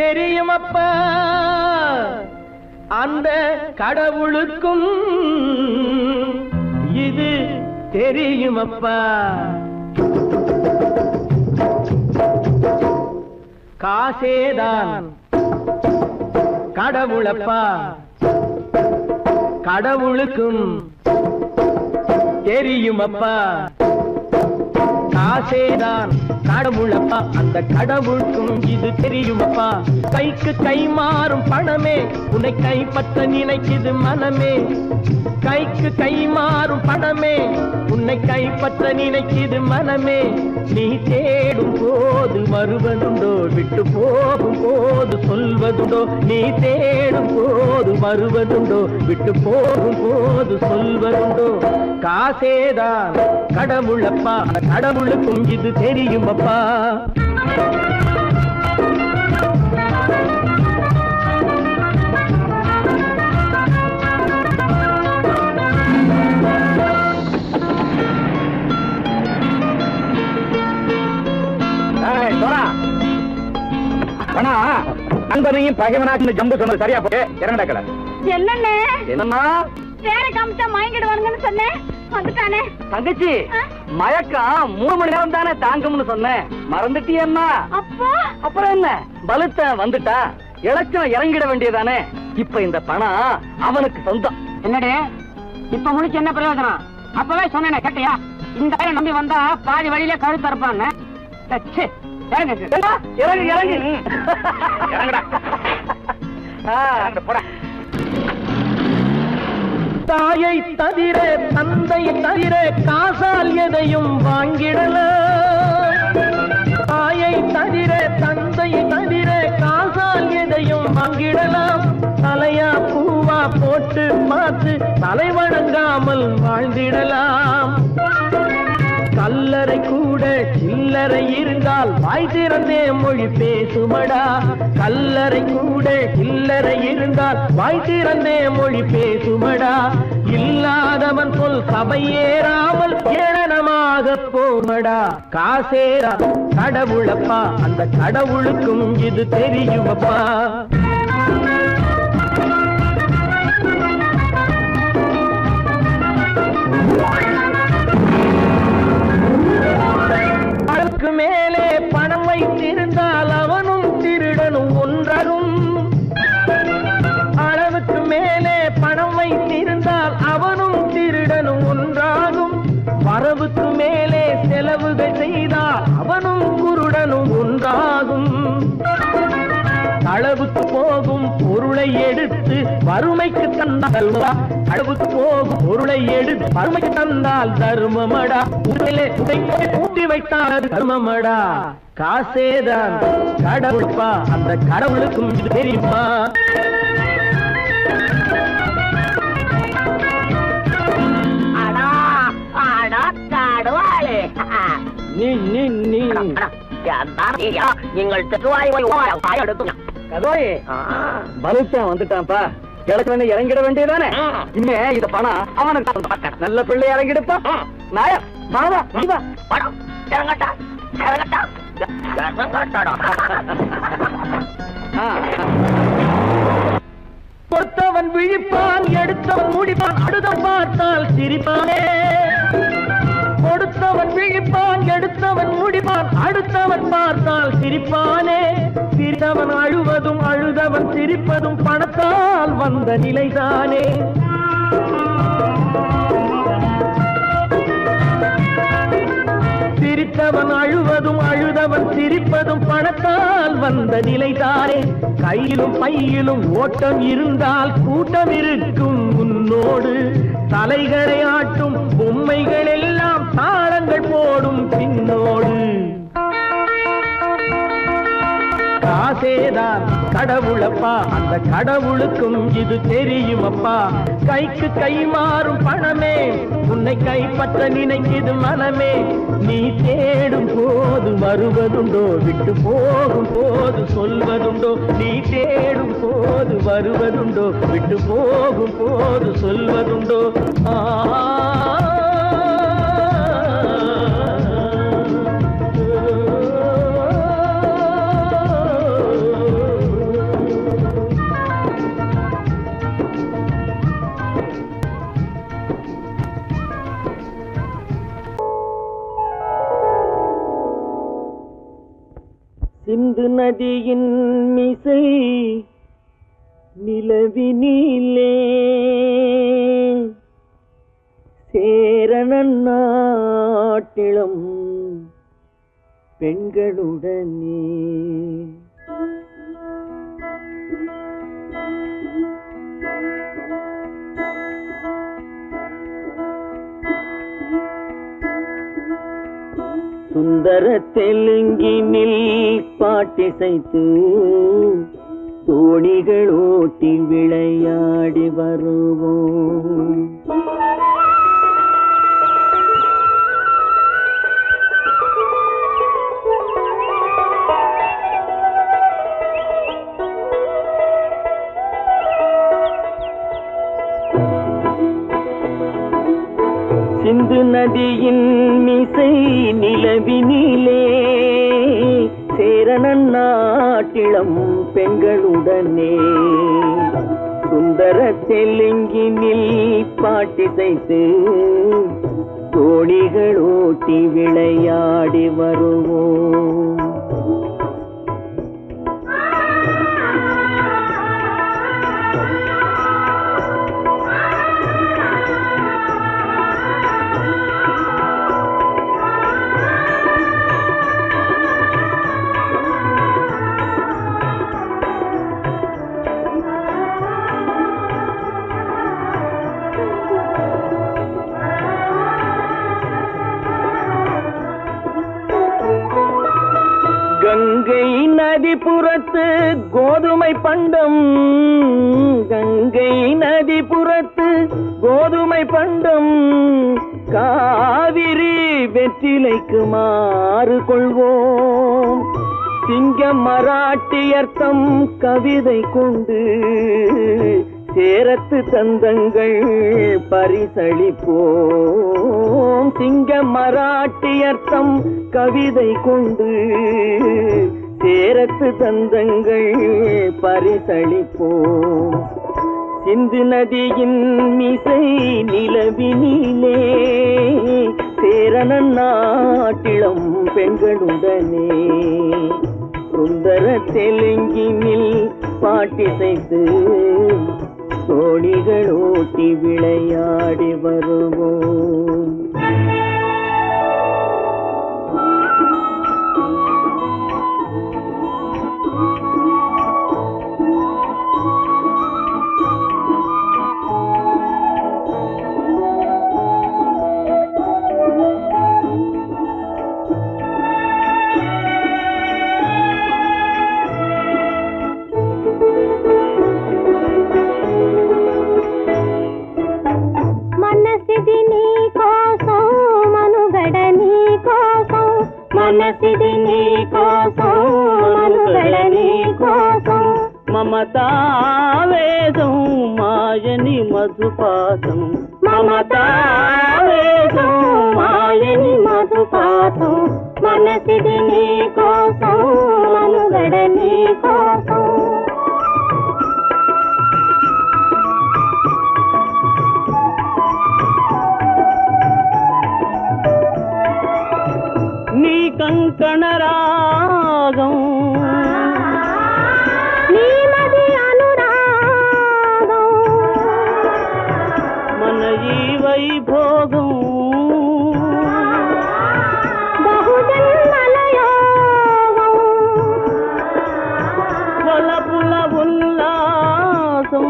தெரியுமப்பா அந்த கடவுளுக்கும் இது தெரியுமப்பா காசேதான் கடவுளப்பா கடவுளுக்கும் தெரியுமப்பா காசேதான் கடவுளப்பா அந்த கடவுளுக்கும் இது தெரியுமப்பா கைக்கு கை மாறும் பணமே உன்னை கைப்பற்ற நினைக்குது மனமே கைக்கு கை மாறும் பணமே உன்னை கைப்பற்ற நினைக்குது மனமே நீ தேடும் போது வருவதுண்டோ விட்டு போகும் போது சொல்வதுண்டோ நீ தேடும் போது வருவதுண்டோ விட்டு போகும் போது சொல்வதுண்டோ காசேதான் கடவுளப்பா கடவுளுக்கும் இது தெரியுமப்பா நண்பனையும் பகைவனாக்கு ஜம்பு சொன்னது சரியா போய் இறங்கடா கடை என்னண்ணே என்னம்மா வேற காமிச்சா மயங்கிடுவானுங்கன்னு சொன்னேன் வந்துட்டானே தங்கச்சி மயக்கம் 3 மணி நேரம் தானே தாங்கும்னு சொன்னேன் மறந்துட்டியம்மா அப்பா அப்புறம் என்ன பலுத்த வந்துட்டா இலச்சம் இறங்கிட வேண்டியதானே இப்ப இந்த பணம் அவனுக்கு சொந்தம் என்னடே இப்ப முடிச்சு என்ன பிரயோஜனம் அப்பவே சொன்னேன் கேட்டியா இந்த ஆயிரம் நம்பி வந்தா பாதி வழியில கழுத்து இருப்பான்னு இறங்கு இறங்கு இறங்குடா போடா தாயை தவிர தந்தை தவிர காசால் எதையும் வாங்கிடலாம் தாயை தவிர தந்தை தவிர காசால் எதையும் வாங்கிடலாம் தலையா பூவா போட்டு பார்த்து தலை வணங்காமல் வாழ்ந்திடலாம் கல்லறை கூட சில்லறை இருந்தால் வாய் திறந்தே மொழி பேசுமடா கல்லறை கூட சில்லறை இருந்தால் வாய் திறந்தே மொழி பேசுமடா இல்லாதவன் சொல் சபையேறாமல் ஏளனமாக போமடா காசேரா கடவுளப்பா அந்த கடவுளுக்கும் இது தெரியுமப்பா அளவுக்கு மேலே பணம் வைத்திருந்தால் அவனும் திருடனும் ஒன்றரும் அளவுக்கு மேலே பணம் வைத்திருந்தால் அவனும் திருடனும் ஒன்றாகும் வரவுக்கு மேலே செலவுகள் செய்தால் அவனும் குருடனும் ஒன்றாகும் அளவுக்கு போகும் பொருளை எடுத்து வறுமைக்கு தந்தால் அளவுக்கு போகும் பொருளை எடுத்து வறுமைக்கு தந்தால் தர்மமடா ஊட்டி வைத்தால் தர்மமடா காசேதான் கடவுள்பா அந்த கடவுளுக்கும் இது தெரியுமா நீங்கள் வந்துட்டான்ப்பா கிழக்கு இறங்கிட வேண்டியதானே இனிமே இத பணம் அவனுக்கு நல்ல பிள்ளை இறங்கிடுப்பா நாயா பணம் இறங்கட்டா இறங்கட்டா கொடுத்தவன் விழிப்பான் எடுத்தவன் முடிப்பான் அடுத்த பார்த்தால் சிரிப்பானே கொடுத்தவன் விழிப்பான் எடுத்தவன் முடிப்பான் அடுத்தவன் பார்த்தால் சிரிப்பானே சிரித்தவன் அழுவதும் அழுதவன் சிரிப்பதும் பணத்தால் வந்த நிலைதானே சிரித்தவன் அழுவதும் அழுதவன் சிரிப்பதும் பணத்தால் வந்த நிலைதானே கையிலும் பையிலும் ஓட்டம் இருந்தால் கூட்டம் இருக்கும் உன்னோடு தலைகளை ஆட்டும் பொம்மைகள் எல்லாம் தாளங்கள் போடும் பின்னோடு காசேதான் கடவுளப்பா அந்த கடவுளுக்கும் இது தெரியுமப்பா கைக்கு கை மாறும் பணமே உன்னை கைப்பற்ற நினைக்குது மனமே நீ தேடும் போது வருவதுண்டோ விட்டு போகும் போது சொல்வதுண்டோ நீ தேடும் போது வருவதுண்டோ விட்டு போகும் போது சொல்வதுண்டோ நதியின் மிசை நிலவினிலே சேரணன் நாட்டிளம் பெண்களுடனே சுந்தர தெலுங்கினில் பாட்டிசைத்து தோணிகள் ஓட்டி விளையாடி வருவோம். சிந்து நதியின் மிசை நிலவினிலே சேரணன் நாட்டிளம் பெண்களுடனே சுந்தர தெலுங்கினில் பாட்டிசைத்து தோணிகள் ஓட்டி விளையாடி வருவோம். கங்கை நதிபுறத்து கோதுமை பண்டம், கங்கை நதிபுறத்து கோதுமை பண்டம், காவிரி வெற்றிலைக்கு மாறு கொள்வோம். சிங்க மராட்டியர்த்தம் கவிதை கொண்டு சேரத்து தந்தங்கள் பரிசளிப்போம். சிங்க மராட்டியர்த்தம் கவிதை கொண்டு சேரத்து தந்தங்கள் பரிசளிப்போம். சிந்து நதியின் மிசை நிலவினிலே சேரணன் நாட்டிளம் பெண்களுடனே சுந்தர தெலுங்கினில் பாட்டிசைத்து தோணிகள் ஓட்டி விளையாடி வருவோம். మనసిది నీ కోసం మనుగడ నీ కోసం మమతావేదం మాయని మధుపాతం మమతావేదం మాయని మధుపాతం మనసిది నీ కోసం మనుగడ నీ కోసం కంకణ రాగం నీమది అనురాగం మన ఈ వైభోగం బహుజన్మల యోగం వలపుల ఉల్లాసం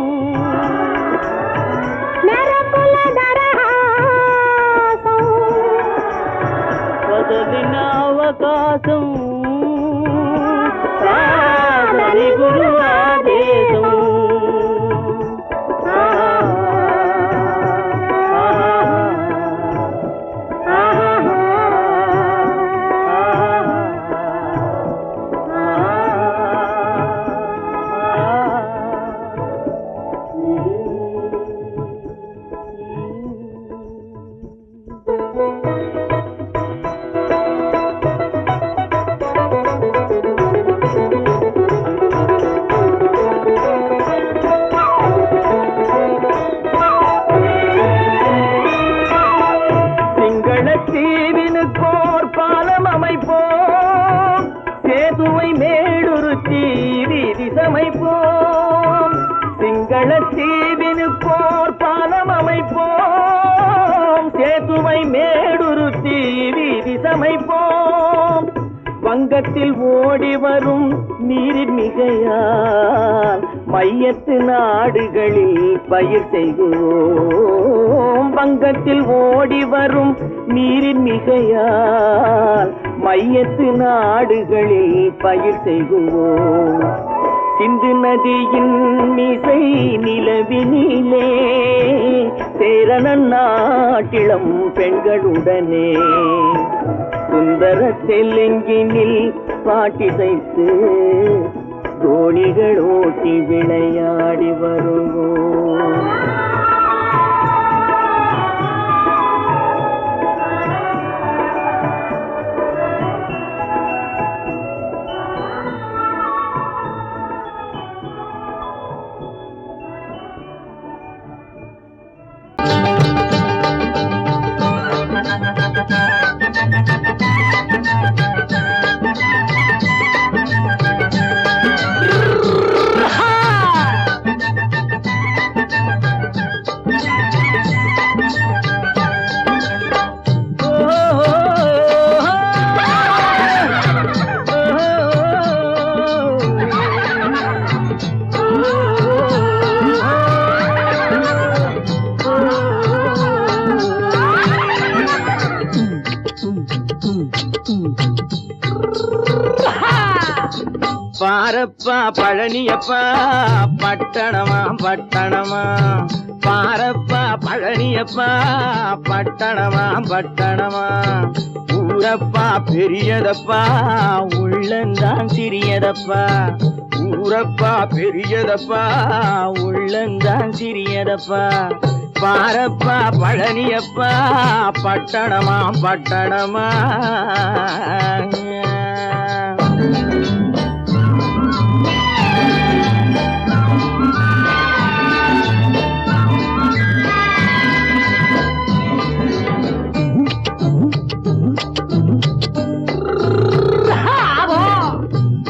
మెరపుల దరహాసం వదలిన అవకాశం సాధని గురు ఆదేశం சமைப்போம், சிங்கள தீவினுக்கோர் பாலம் அமைப்போம், சேதுவை மேடுருத்தி வீதி சமைப்போம், வங்கத்தில் ஓடி வரும் நீரின் மிகையால் மையத்து நாடுகளில் பயிர் செய்வோம், வங்கத்தில் ஓடி வரும் நீரின் மிகையால் மையத்து நாடுகளில் பயிர் செய்வோம், சிந்து நதியின் மிசை நிலவினிலே சேரணன் நாட்டிளம் பெண்களுடனே சுந்தர தெலுங்கினில் பாட்டிசைத்து தோணிகள் ஓட்டி விளையாடி வருவோம். பாரப்பா பழனியப்பா பட்டணமா பட்டணமா, பாரப்பா பழனியப்பா பட்டணமா பட்டணமா, ஊரப்பா பெரியதப்பா உள்ளந்தான் சிறியதப்பா, ஊரப்பா பெரியதப்பா உள்ளந்தான் சிறியதப்பா, பாரப்பா பழனியப்பா பட்டணமா பட்டணமா.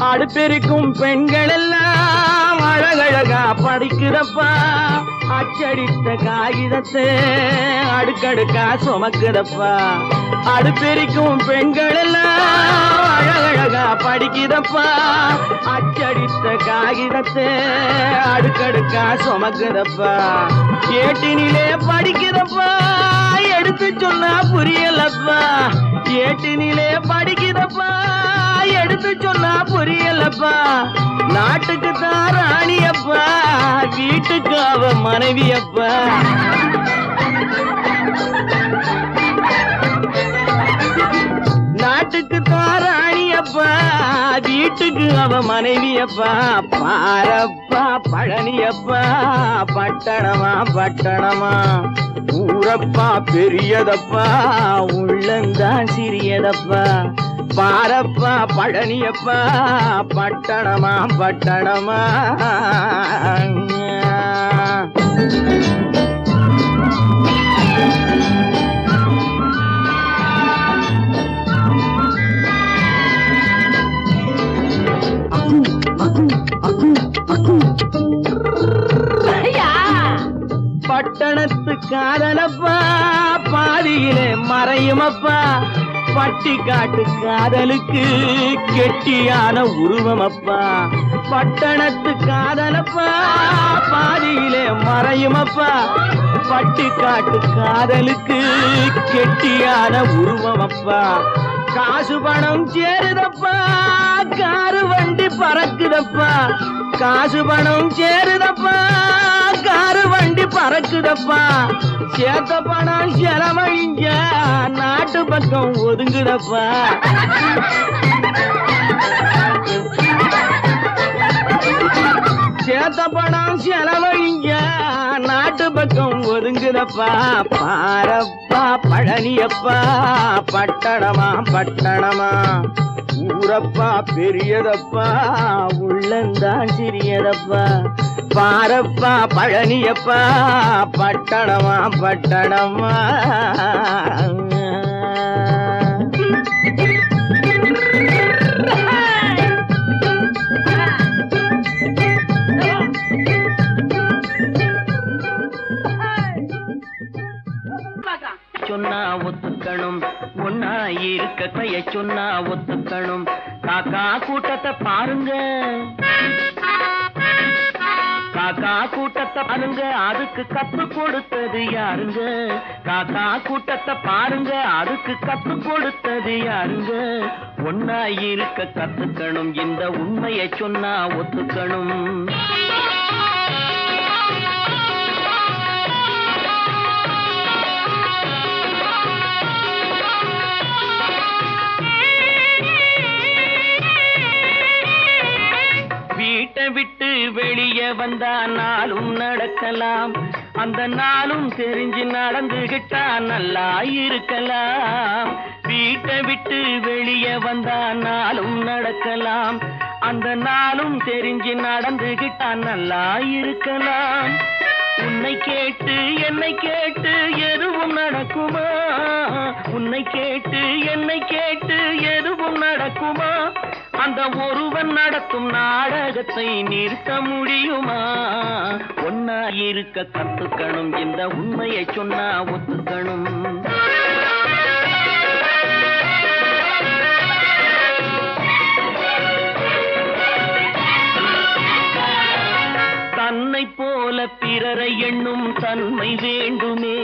அடுப்பெருக்கும் பெண்கள் எல்லாம் அழகழகா படிக்குதப்பா, அச்சடித்த காகிதத்தை அடுக்கடுக்கா சுமக்குதப்பா, அடுப்பெருக்கும் பெண்கள் எல்லாம் அழகழகா படிக்குதப்பா, அச்சடித்த காகிதத்தை அடுக்கடுக்கா சுமக்குதப்பா, ஏட்டினிலே படிக்குதப்பா எடுத்து சொன்னா புரியலப்பா, ஏட்டினிலே படிக்குதப்பா எடுத்து சொன்னா புரியலப்பா, நாட்டுக்கு தான் ராணியப்பா வீட்டுக்கு அவ மனைவியப்பா, நாட்டுக்கு தான் ராணியப்பா வீட்டுக்கு அவ மனைவியப்பா, பாரப்பா பழனியப்பா பட்டணமா பட்டணமா, ஊரப்பா பெரியதப்பா உள்ளந்தான் சிறியதப்பா, பாரப்பா பழனியப்பா பட்டணமா பட்டணமா. பட்டணத்து காதலப்பா பாதியிலே மறையுமப்பா, பட்டி காட்டு காதலுக்கு கெட்டியான உருவமப்பா, பட்டணத்து காதலப்பா பாதியிலே மறையுமப்பா, பட்டி காட்டு காதலுக்கு கெட்டியான உருவமப்பா, காசு பணம் சேருதப்பா காரு வண்டி பறக்குதப்பா, காசு பணம் சேருதப்பா காரு வண்டி பறக்குதப்பா, சேத்த பணம் செலவழிஞ்ச நாட்டு பக்கம் ஒதுங்குதப்பா, சேத்த பணம் செலவழிஞ்ச நாட்டு பக்கம் ஒதுங்குதப்பா, பாரப்பா பழனியப்பா பட்டணமா பட்டணமா, ஊரப்பா பெரியதப்பா உள்ளந்தான் சிறியதப்பா, பாரப்பா பழனியப்பா பட்டணமா பட்டணமா. இருக்க கைய சொன்னா ஒத்துக்கணும். காக்கா கூட்டத்தை பாருங்க, காக்கா கூட்டத்தை பாருங்க, அதுக்கு கத்து கொடுத்தது யாருங்க? காக்கா கூட்டத்தை பாருங்க, அதுக்கு கத்து கொடுத்தது யாருங்க? ஒன்னா இருக்க கத்துக்கணும், இந்த உண்மையை சொன்னா ஒத்துக்கணும். வீட்டை விட்டு வெளியே வந்தா நாளும் நடக்கலாம், அந்த நாளும் தெரிஞ்சு நடந்துகிட்டா நல்லா இருக்கலாம். வீட்டை விட்டு வெளியே வந்தா நாளும் நடக்கலாம், அந்த நாளும் தெரிஞ்சு நடந்துகிட்டா நல்லா இருக்கலாம். உன்னை கேட்டு என்னை கேட்டு எதுவும் நடக்குமா? உன்னை கேட்டு என்னை கேட்டு எதுவும் நடக்குமா? அந்த ஒருவன் நடத்தும் நாடகத்தை நிறுத்த முடியுமா? ஒன்னா இருக்க கத்துக்கணும், இந்த உண்மையை சொன்னா ஒத்துக்கணும். தன்னை போல பிறரை எண்ணும் தன்மை வேண்டுமே,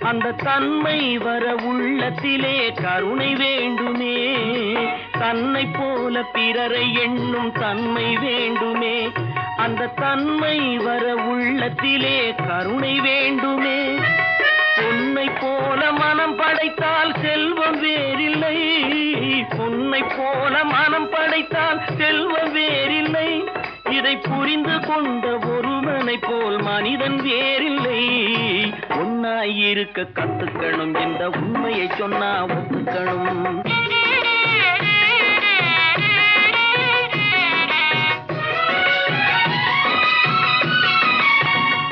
அந்த தன்மை வர உள்ளத்திலே கருணை வேண்டுமே. தன்னை போல பிறரை எண்ணும் தன்மை வேண்டுமே, அந்த தன்மை வர உள்ளத்திலே கருணை வேண்டுமே. பொன்னை போல மனம் படைத்தால் செல்வம் வேறில்லை, பொன்னை போல மனம் படைத்தால் செல்வம் வேறில்லை. இதை புரிந்து கொண்ட ஒருவனை போல் மனிதன் வேறில்லை. ஒன்னாய் இருக்க கத்துக்கணும், இந்த உண்மையை சொன்னா ஒத்துக்கணும்.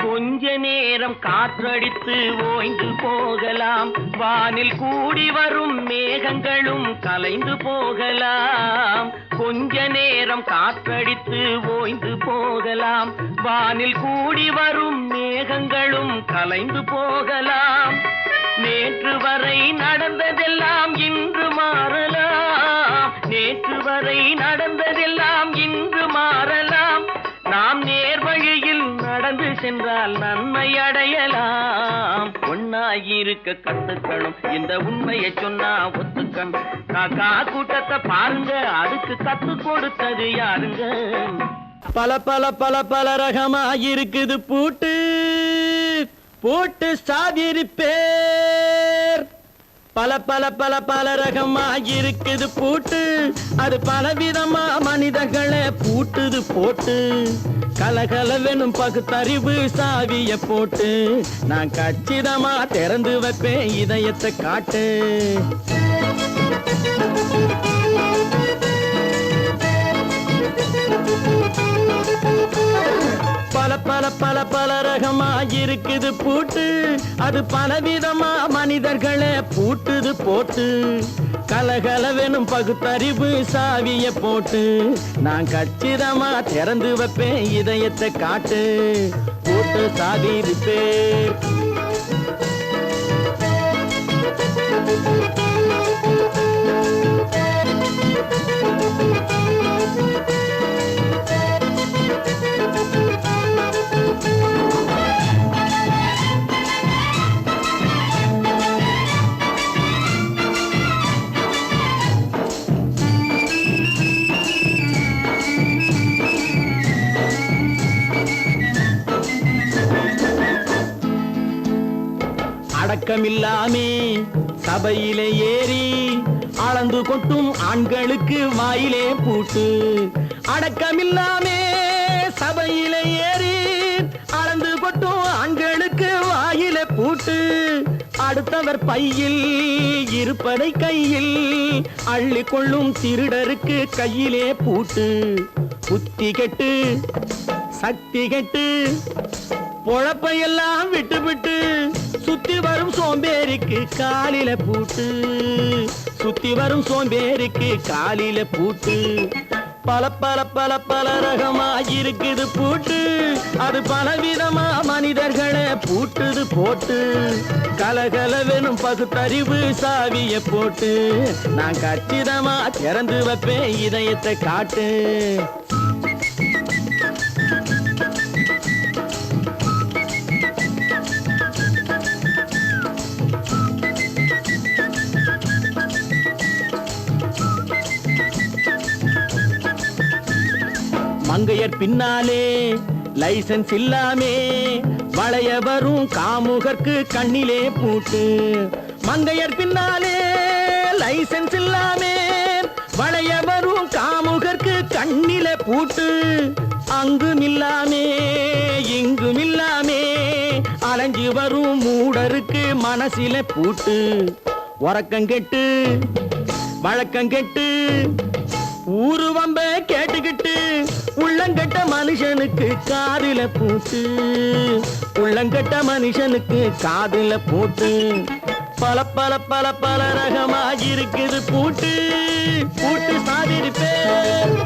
கொஞ்ச நேரம் காற்றடித்து ஓய்ந்து போகலாம், வானில் கூடி வரும் மேகங்களும் கலைந்து போகலாம். கொஞ்ச நேரம் காற்றடித்து ஓய்ந்து போகலாம், வானில் கூடி வரும் மேகங்களும் கலைந்து போகலாம். நேற்று வரை நடந்ததெல்லாம் இன்று மாறலாம், நேற்று வரை நடந்ததெல்லாம் இன்று மாறலாம். நாம் நேர் வழியில் நடந்து சென்றால் நன்மை அடையலாம். ஒன்னாயிருக்க கத்துக்கணும், இந்த உண்மையை சொன்னா ஒத்துக்கணும். காக்கா கூட்டத்தை பாருங்க, அதுக்கு கத்து கொடுத்தது யாருங்க? பல பல பல பல ரகமா இருக்குது பூட்டு, பூட்டு சாவிரி பேர். பல பல பல பல ரகமா இருக்குது பூட்டு, அது பலவிதமா மனிதர்களை பூட்டுது போட்டு. கலகலவெனும் பகுத்தறிவு சாவிய போட்டு, நான் கச்சிதமா திறந்து வைப்பேன் இதயத்தை காட்டு. பல பல பல பல ரகமா இருக்குது பூட்டு, அது பலவிதமா மனிதர்களை பூட்டுது போட்டு. கலகலவெனும் பகுத்தறிவு சாவிய போட்டு, நான் கச்சிதமா திறந்து வைப்பேன் இதயத்தை காட்டு. பூட்டு சாவி பேர். அடக்கமில்லாமே சபையிலே ஏறி அளந்து கொட்டும் ஆண்களுக்கு வாயிலே பூட்டு. அடக்கமில்லாமே சபையிலே ஏறி அளந்து கொட்டும் ஆண்களுக்கு வாயிலே பூட்டு. அடுத்தவர் பையில் இருப்பதை கையில் அள்ளி கொள்ளும் திருடருக்கு கையிலே பூட்டு. புத்தி கெட்டு சக்தி கெட்டு பொழப்பையெல்லாம் விட்டு விட்டு சுத்தி வரும் சோம்பேறிக்கு காலில பூட்டு. சுத்தி வரும் சோம்பேறிக்கு காலில பூட்டு. பல பல பல பல ரகமா இருக்குது பூட்டு, அது பலவிதமா மனிதர்களை பூட்டுது போட்டு. கலகலவெனும் பகுத்தறிவு சாவிய போட்டு, நான் கச்சிதமா திறந்து வைப்பேன் இதயத்தை காட்டு. மங்கையர் பின்னாலே லைசன்ஸ் இல்லாமே வளைய வரும் காமுகர்க்கு கண்ணிலே பூட்டு. மங்கையர் பின்னாலே லைசன்ஸ் இல்லாமே வளைய வரும் காமுகர்க்கு கண்ணிலே பூட்டு. அங்கும் இல்லாமே இங்கும் இல்லாமே அலைஞ்சு வரும் மூடருக்கு மனசில பூட்டு. உறக்கங்கெட்டு வழக்கங்கெட்டு ஊருவம்ப கேட்டுக்கிட்டு உள்ளங்கட்ட மனுஷனுக்கு காதில பூட்டு. உள்ளங்கட்ட மனுஷனுக்கு காதில பூட்டு. பல பல பல பல ரகமா இருக்குது பூட்டு. பூட்டு சாதிருப்பேன்.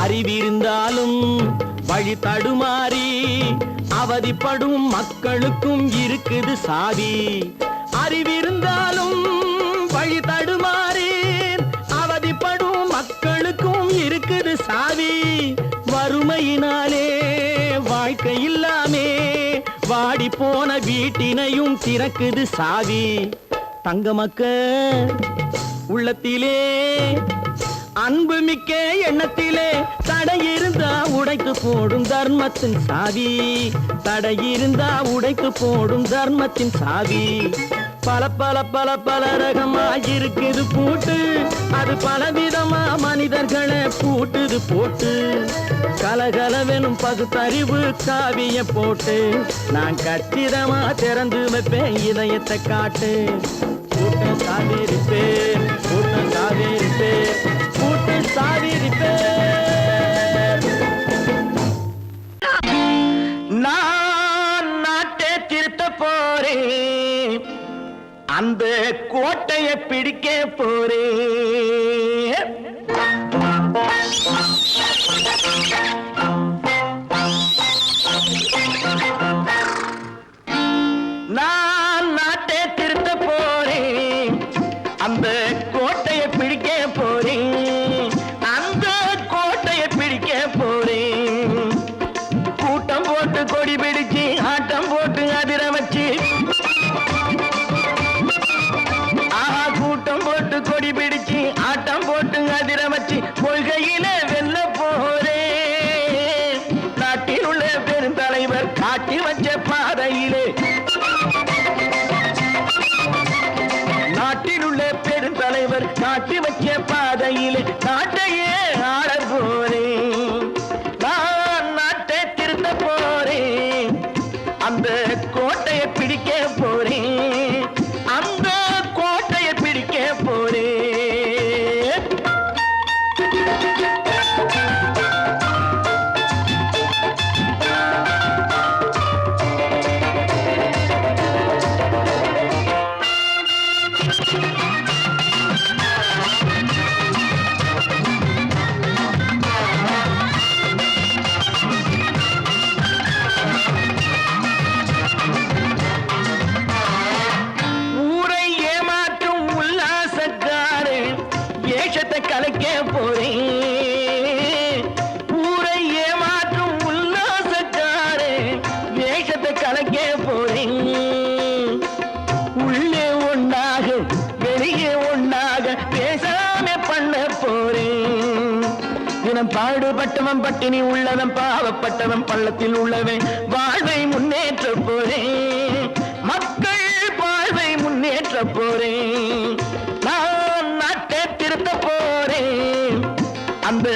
அறிவிருந்தாலும் வழி தடுமாறி அவதிப்படும் மக்களுக்கும் இருக்குது சாவி. அறிவிருந்தாலும் வழி தடுமாறி அவதிப்படும் மக்களுக்கும் இருக்குது சாவி. வறுமையினாலே வாழ்க்கை இல்லாமே வாடி போன வீட்டினையும் திறக்குது சாவி. தங்க மக்க உள்ளத்திலே அன்பு மிக்க எண்ணத்திலே தடையிருந்தா உடைத்து போடும் தர்மத்தின் சாவி. தடையிருந்தா உடைத்து போடும் தர்மத்தின் சாவி. பல பல பல பல ரகமா இருக்குது பூட்டு, அது பலவிதமா மனிதர்களை பூட்டுது போட்டு. கலகலவெனும் பகுத்தறிவு காவிய போட்டு, நான் கச்சிதமா திறந்து வைப்பேன் இதயத்தை காட்டு. கூட்டம் சாதிருப்பேன், கூட்டம் சாதிருப்பேன், கூட்டம் சாதிருப்பேன். நான் நாட்டை திருத்த போறேன், அந்த கோட்டையை பிடிக்க போறேன். நான் நாட்டை திருத்த போறேன், அந்த கோட்டையை பிடிக்க போறேன், அந்த கோட்டையை பிடிக்க போறேன். கூட்டம் போட்டு கொடி பிடிச்சு ஆட்டம் போட்டு அதிர வச்சு, கூட்டம் போட்டு கொடி பிடிச்சு ஆட்டம் போட்டு அதிர வச்சு கொள்கையில வெல்ல போறேன். நாட்டில் உள்ள பெருந்தலைவர் காட்டி வச்ச பாதையிலே, நாட்டில் உள்ள பெருந்தலைவர் காட்டி வச்ச பாதையிலே நாட்டையே ஆள போறேன். நான் நாட்டை திருத்த போறேன், அந்த கோட்டையை பிடிக்க போறேன், அந்த கோட்டையை பிடிக்க போறேன். ஊரை ஏமாற்றும் உல்லாசக்காரு ஏஷத்தை கலைக்க போறேன். ஊரை ஏமாற்றும் உல்லாசக்காரு வேஷத்தை கலைக்க போறேன். உள்ளே ஒண்ணாக வெளியே ஒண்ணாக பேசாம பண்ண போறேன். தினம் பாடுபட்டவன் பட்டினி உள்ளவன் பாவப்பட்டவன் பள்ளத்தில் உள்ளவன் வாழ்வை முன்னேற்ற போறேன். மக்கள் வாழ்வை முன்னேற்ற போறேன். நான் நாட்டை திருத்த போறேன், அந்த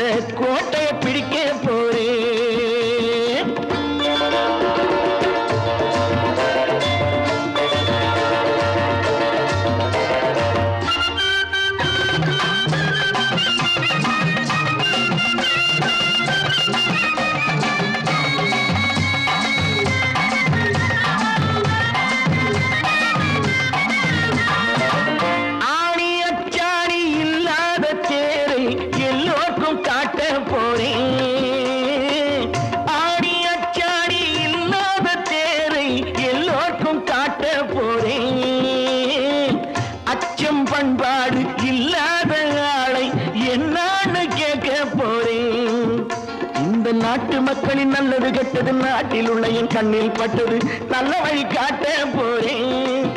நாட்டு மக்களின் நல்லது கெட்டது நாட்டில் உள்ள என் கண்ணில் பட்டது நல்ல வழி காட்ட போறேன்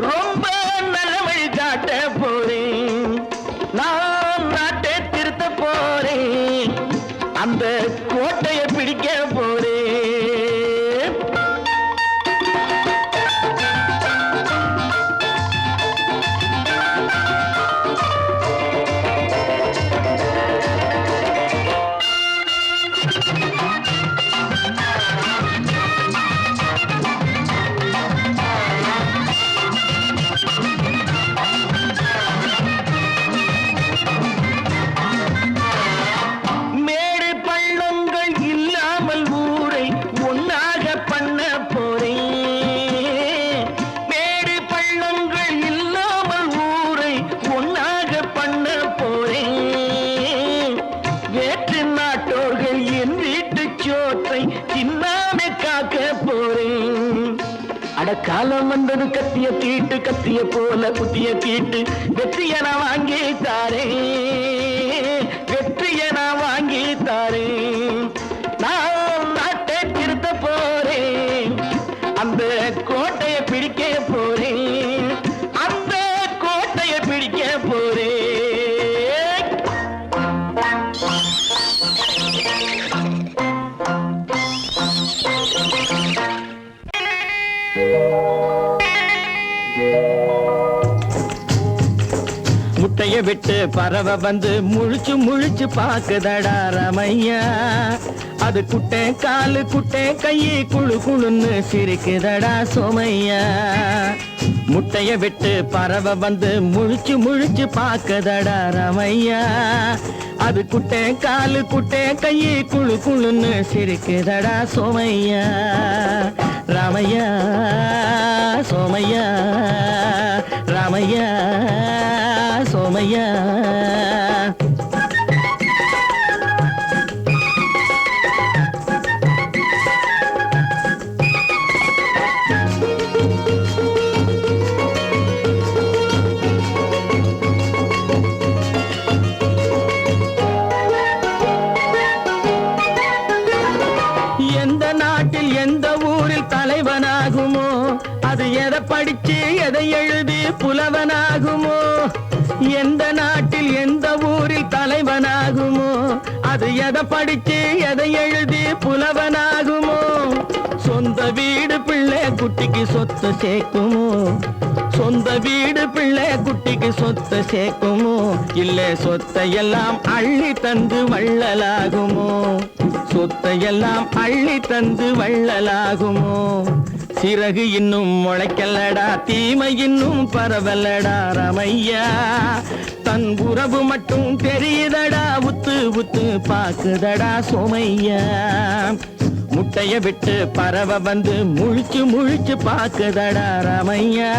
ரொம்ப நல்ல வழி காட்ட போறேன் நான் நாட்டை திருத்த போறேன் அந்த கோட்டையை பிடிக்க போறேன் காலம் வந்தது கத்திய போல குத்திய தீட்டு வெற்றிய நான் வாங்கி தாரேன் நான் நாட்டை திருத்த போறேன் அந்த கோட்டையை பிடிக்க போறேன் அந்த கோட்டையை பிடிக்க போறேன் முட்டைய விட்டு பறவை வந்து முழிச்சு பாக்குதடா ரமையா அது குட்டை காலு குட்டை கையை குழுன்னு சிரிக்குதடா சோமையா முட்டைய விட்டு பறவை வந்து முழிச்சு பாக்குதடா ரமையா அது குட்டை காலு குட்டை கையை குழுன்னு சிரிக்குதடா சோமையா ராமையா சோமையா ராமையா சோமையா எந்த நாட்டில் எந்த ஊரில் தலைவனாகுமோ அது எதை படிச்சு எதை எழுதி புலவனாகுமோ எந்த நாட்டில் எந்த ஊரில் தலைவனாகுமோ அது எதை படிச்சு எதை எழுதி புலவனாகுமோ சொந்த வீடு பிள்ளை குட்டிக்கு சொத்து சேர்க்குமோ சொந்த வீடு பிள்ளை குட்டிக்கு சொத்து சேர்க்குமோ இல்ல சொத்தையெல்லாம் அள்ளி தந்து வள்ளலாகுமோ சொத்தையெல்லாம் அள்ளி தந்து வள்ளலாகுமோ சிறகு இன்னும் முளைக்கல்லடா தீமை இன்னும் பரவலடா ரமையா தன் உறவு மட்டும் தெரியுதடா உத்து பாக்குதடா சோமையா முட்டைய விட்டு பறவை வந்து முழிச்சு பாக்குதடா ரமையா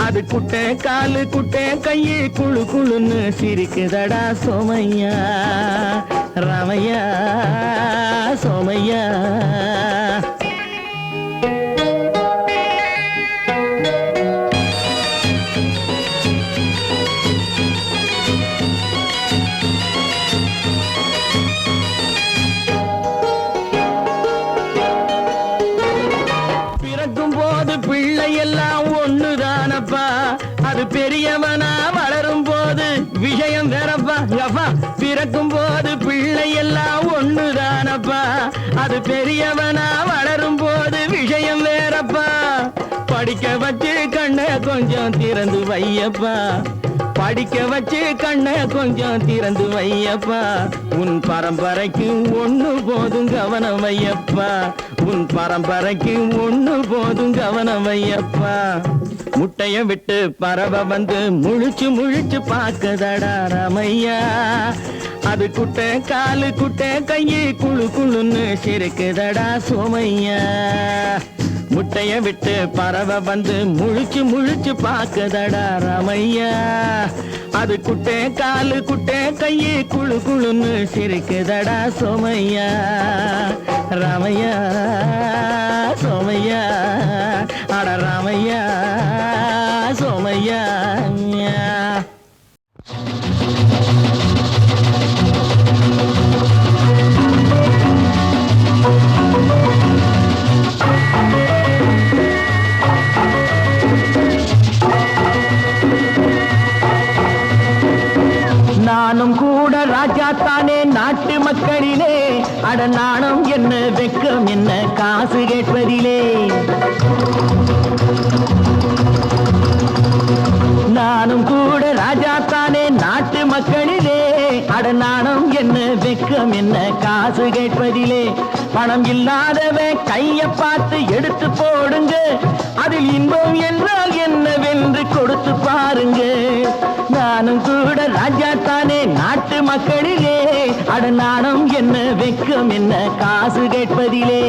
அது குட்டை காலு குட்டை கையை குழுன்னு சிரிக்குதடா சோமையா ரமையா சோமையா பிள்ளையெல்லாம் ஒண்ணுதானப்பா அது பெரியவனா வளரும் போது விஷயம் வேறப்பா யப்பா பிறக்கும் போது பிள்ளையெல்லாம் ஒண்ணுதானப்பா அது பெரியவனா வளரும் போது விஷயம் வேறப்பா படிக்க வச்சு கண்ணை கொஞ்சம் திறந்து வையப்பா படிக்க வச்சு கண்ணை கொஞ்சம் திறந்து வையப்பா உன் பரம்பரைக்கு ஒண்ணு போதும் கவனம் வையப்பா உன் பரம்பரைக்கு ஒண்ணு போதும் கவனம் வையப்பா முட்டைய விட்டு பறவை வந்து முழிச்சு பாக்குதடா ரமையா அது குட்டை காலு குட்டை கையை குழுன்னு சிரிக்குதடா சோமையா முட்டைய விட்டு பறவை வந்து முழிச்சு பாக்குதடா ரமையா அது குட்டை காலு குட்டை கையை குழுன்னு சிரிக்குதடா சோமையா ராமையா சோமையா அட ராமையா சோமையா என்ன வெக்கம் என்ன காசு கேட்பதிலே நானும் கூட ராஜா தானே நாட்டு மக்களிலே அடநாணம் என்ன வெக்கம் என்ன காசு கேட்பதிலே பணம் இல்லாதவன் கைய பார்த்து எடுத்து போடுங்க அதில் இன்பம் என்றால் என்னவென்று கொடுத்து பாருங்க நானும் கூட ராஜா தானே நாட்டு மக்களிலே அடநாணம் என்ன வெக்கம் என்ன காசு கேட்பதிலே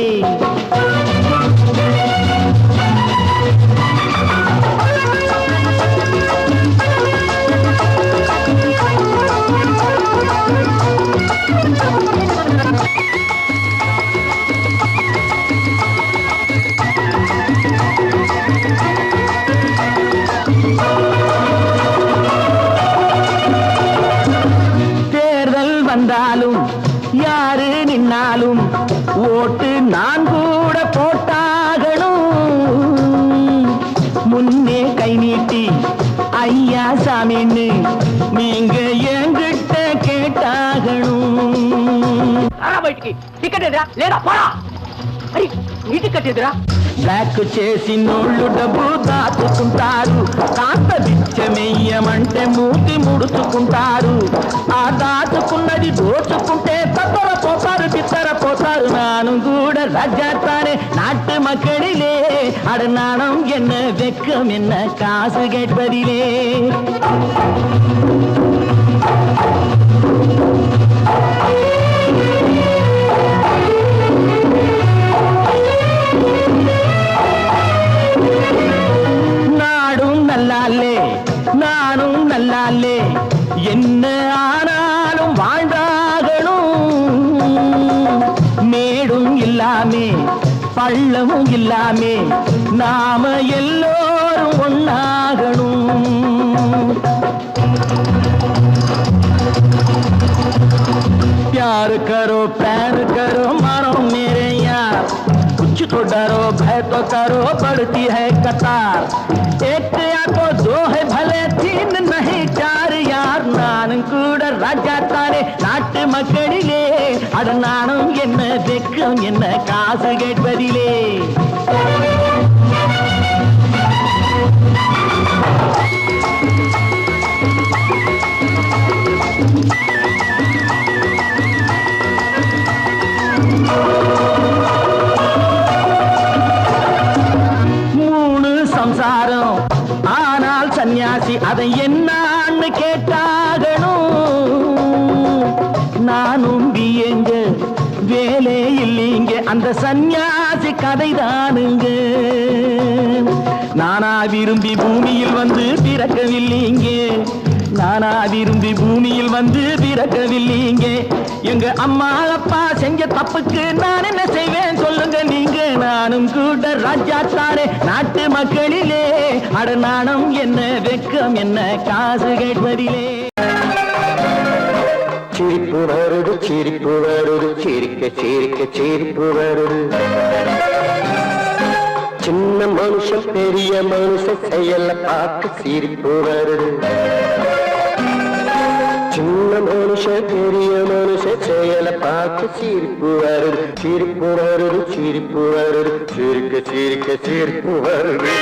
யாரு நின்னாலும் ஓட்டு நான் கூட போட்டாகணும் முன்னே கை நீட்டி ஐயா சாமின்னு நீங்க என்கிட்ட கேட்டாகணும் టికెట్ ఎదురా లేదా పోరా అరే నీ టికెట్ ఎదురా బ్లాక్ చేసి నోళ్ళు డబ్బు దాచుకుంటారు కాస్త బిచ్చమెయ్యమంటే మూతి ముడుచుకుంటారు ఆ దాచుకున్నది దోచుకుంటే తత్తర పోతారు బిత్తర పోతారు నాను కూడా రాజాத்தானே நாட்டு மக்களிலே அடநாணம் என்ன வெக்கம் என்ன காசு கேட்பதிலே நானும் நல்லாலே என்ன ஆனாலும் வாழ்ந்தாகணும் மேடும் இல்லாமே பள்ளமும் இல்லாமே நாம எல்லோரும் ஒன்னாகணும் प्यार करो प्यार करो मारो मेरे यार कुछ तो डरो भय तो करो बढ़ती है कतार एक या तो दो है भले तीन नहीं चार यार நானும் கூட ராஜா தானே நாட்டு மக்களிலே அடநாணம் என்ன வெக்கம் என்ன காசு கேட்பதிலே சம்சாரம் ஆனால் சன்னியாசி அதை என்னான்னு கேட்டாகணும் நானும் பியங்க வேலை இல்லைங்க அந்த சன்னியாசி கதைதானுங்க நானா விரும்பி பூமியில் வந்து பிறக்கவில்லைங்க நானா விரும்பி பூமியில் வந்து பிறக்கவில்லைங்க எங்க அம்மா அப்பா செஞ்ச தப்புக்கு நான் என்ன செய்வேன் சொல்லுங்க நீங்க நானும் கூட ராஜா தானே நாட்டு மக்களிலே அடநாணம் என்ன வெக்கம் என்ன காசு கேட்பதிலே சிரிப்பு வருது சிரிப்பு வருது சிரிக்க சிரிக்க சிரிப்பு வருது சின்ன மனுஷன் பெரிய மனுஷன் செயல பார்த்து சிரிப்பு வருது சின்ன மனுஷன் பெரிய மனுஷன் செயல பார்த்து சிரிப்பு வருது சிரிப்பு வருது சிரிப்பு வருது சிரிக்க சிரிக்க சிரிப்பு வருது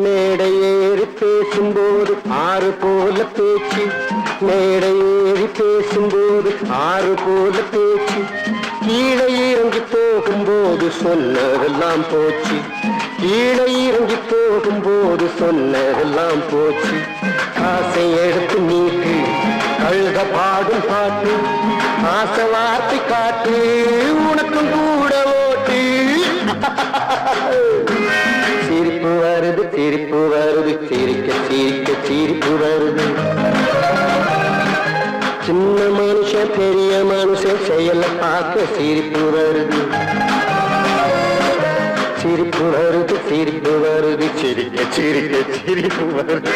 மேடை ஏறி பேசும்போது ஆறு போல பேச்சு மேடை ஏறி பேசும்போது ஆறு போல பேச்சு கீழே இறங்கி போகும்போது சொன்னதெல்லாம் போச்சு கீழே இறங்கி போகும்போது சொன்னதெல்லாம் போச்சு காசை எடுத்து நீட்டு கழுத பாடும் பாட்டு ஆசை வார்த்தை காட்டு உனக்கும் கூட ஓட்டு சிரிப்பு வருது சிரிப்பு வருது சிரிக்க சிரிக்க சிரிப்பு வருது சின்ன மனுஷன் பெரிய மனுஷன் செயல பார்க்க சிரிப்பு வருது சிரிப்பு வருது சிரிப்பு வருது சிரிக்க சிரிக்க சிரிப்பு வருது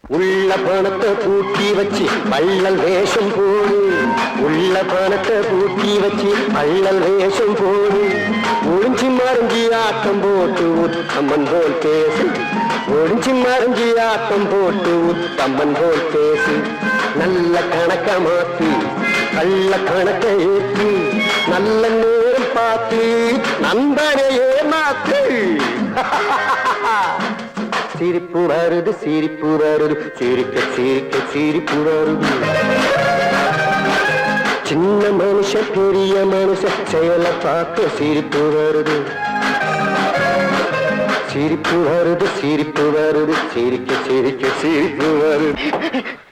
உள்ள பணத்தை பூட்டி வச்சு பள்ளல் வேஷம் போடு உள்ள பணத்தை பூட்டி வச்சு பள்ளல் வேஷம் போடு ஒளிஞ்சி மறைஞ்சி ஆட்டம் போட்டு உத்தம்மன் போல் பேசு ஒளிஞ்சி மறைஞ்சி ஆட்டம் போட்டு உத்தம்மன் போல் பேசு நல்ல கணக்க மாத்து கள்ள கணக்க ஏற்று நல்ல நேரம் பார்த்து நண்பனையே மாத்து சிரிப்பு வருது சிரிப்பு வருது சிரிக்க சிரிக்க சிரிப்பு வருது சின்ன மனுஷன் பெரிய மனுஷன் செயலை பார்க்க சிரிப்பு வருது சிரிப்பு வருது சிரிப்பு வருது சிரிக்க சிரிக்க சிரிப்பு வருது